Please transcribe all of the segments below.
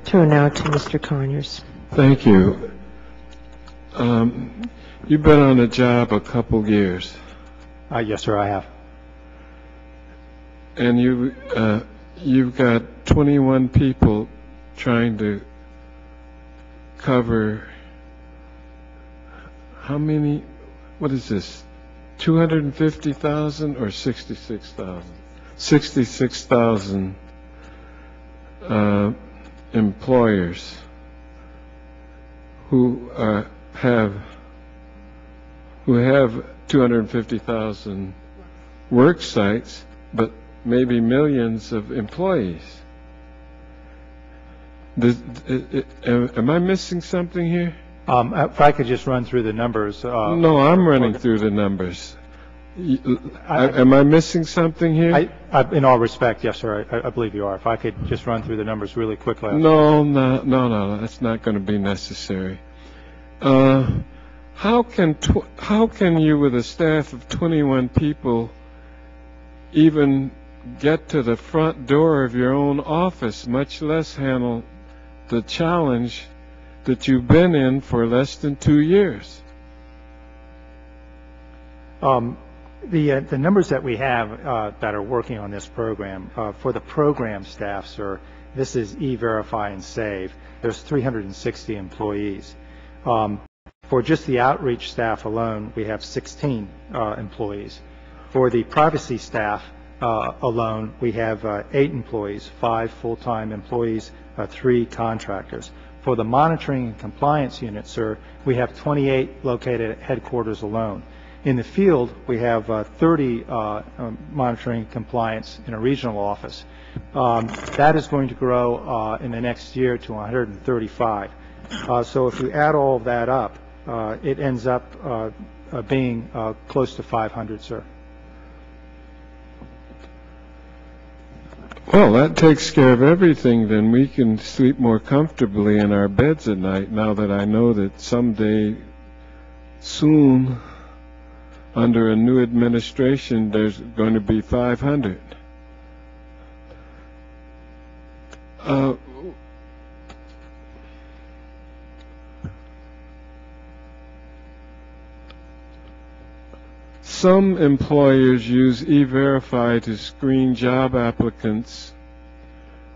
Turn now to Mr. Conyers. Thank you. You've been on the job a couple years. Yes, sir, I have. And you've got 21 people trying to cover how many? What is this? 250,000 or 66,000? 66,000 employers who have 250,000 work sites, but maybe millions of employees. Am I missing something here? If I could just run through the numbers. No, I'm running through the numbers. Am I missing something here? In all respect, yes, sir, I believe you are. If I could just run through the numbers really quickly. No, that's not going to be necessary. How can you, with a staff of 21 people, even get to the front door of your own office, much less handle the challenge that you've been in for less than 2 years? The numbers that we have that are working on this program, for the program staff, sir, this is E-Verify and Save. There's 360 employees. For just the outreach staff alone, we have 16 employees. For the privacy staff alone, we have 8 employees, 5 full-time employees, 3 contractors. For the monitoring and compliance unit, sir, we have 28 located at headquarters alone. In the field, we have 30 monitoring compliance in a regional office. That is going to grow in the next year to 135. So if you add all of that up, it ends up being close to 500, sir. Well, that takes care of everything. Then we can sleep more comfortably in our beds at night, now that I know that someday soon, under a new administration, there's going to be 500. Some employers use E-Verify to screen job applicants,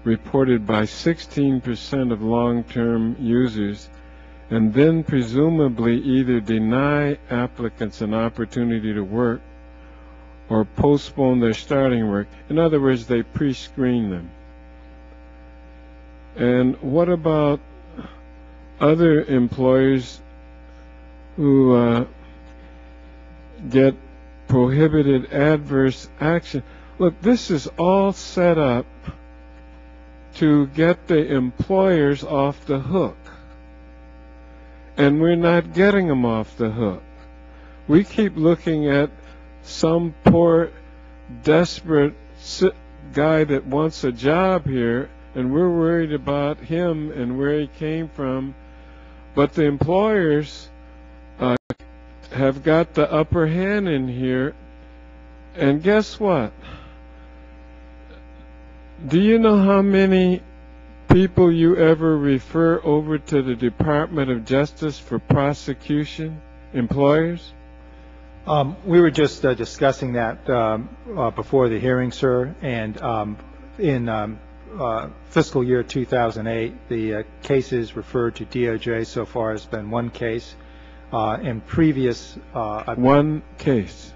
reported by 16% of long-term users, and then presumably either deny applicants an opportunity to work or postpone their starting work. In other words, they pre-screen them. And what about other employers who get prohibited adverse action? Look, this is all set up to get the employers off the hook. And we're not getting them off the hook. We keep looking at some poor, desperate guy that wants a job here, and we're worried about him and where he came from. But the employers have got the upper hand in here. And guess what? Do you know how many people you ever refer over to the Department of Justice for prosecution? Employers? We were just discussing that before the hearing, sir, and in fiscal year 2008, the cases referred to DOJ so far has been 1 case. In previous... one case?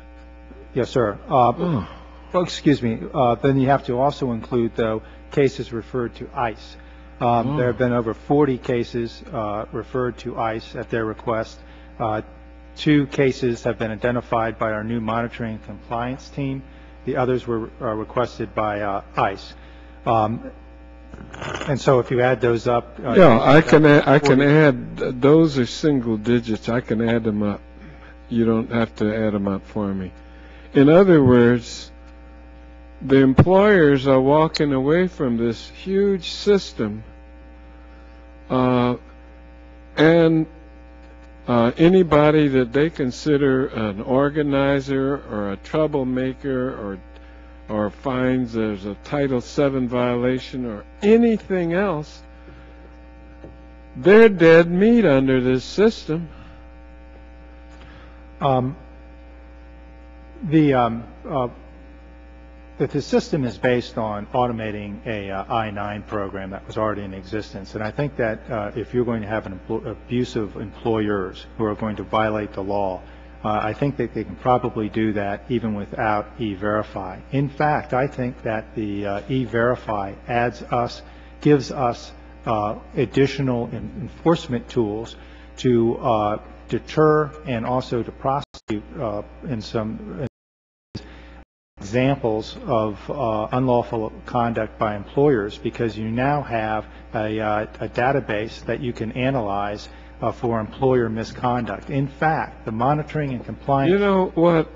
Yes, sir. Well, excuse me. Then you have to also include, though, cases referred to ICE. There have been over 40 cases referred to ICE at their request. 2 cases have been identified by our new monitoring and compliance team. The others were requested by ICE. And so if you add those up... yeah, I can add, those are single digits. I can add them up. You don't have to add them up for me. In other words, the employers are walking away from this huge system, and anybody that they consider an organizer or a troublemaker or finds there's a Title VII violation or anything else, they're dead meat under this system. The system is based on automating a I-9 program that was already in existence, and I think that if you're going to have abusive employers who are going to violate the law, I think that they can probably do that even without E-Verify. In fact, I think that the E-Verify gives us additional enforcement tools to deter and also to prosecute in some examples of unlawful conduct by employers, because you now have a database that you can analyze for employer misconduct. In fact, the monitoring and compliance... You know what?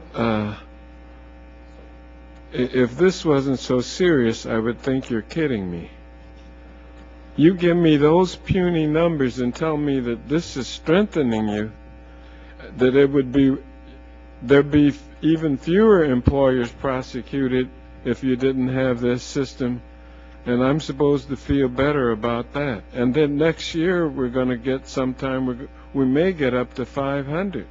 If this wasn't so serious, I would think you're kidding me. You give me those puny numbers and tell me that this is strengthening you, that there'd be even fewer employers prosecuted if you didn't have this system, and I'm supposed to feel better about that. And then next year we're going to get we may get up to 500.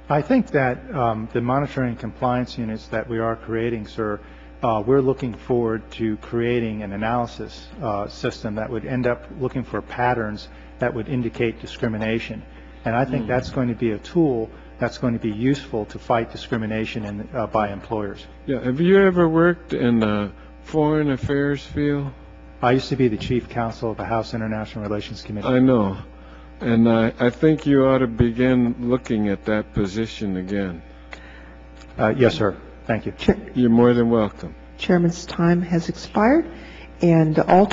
I think that the monitoring and compliance units that we are creating, sir, we're looking forward to creating an analysis system that would end up looking for patterns that would indicate discrimination. And I think that's going to be a tool that's going to be useful to fight discrimination by employers. Yeah. Have you ever worked in the foreign affairs field? I used to be the chief counsel of the House International Relations Committee. I know. And I think you ought to begin looking at that position again. Yes, sir. Thank you. You're more than welcome. Chairman's time has expired, and all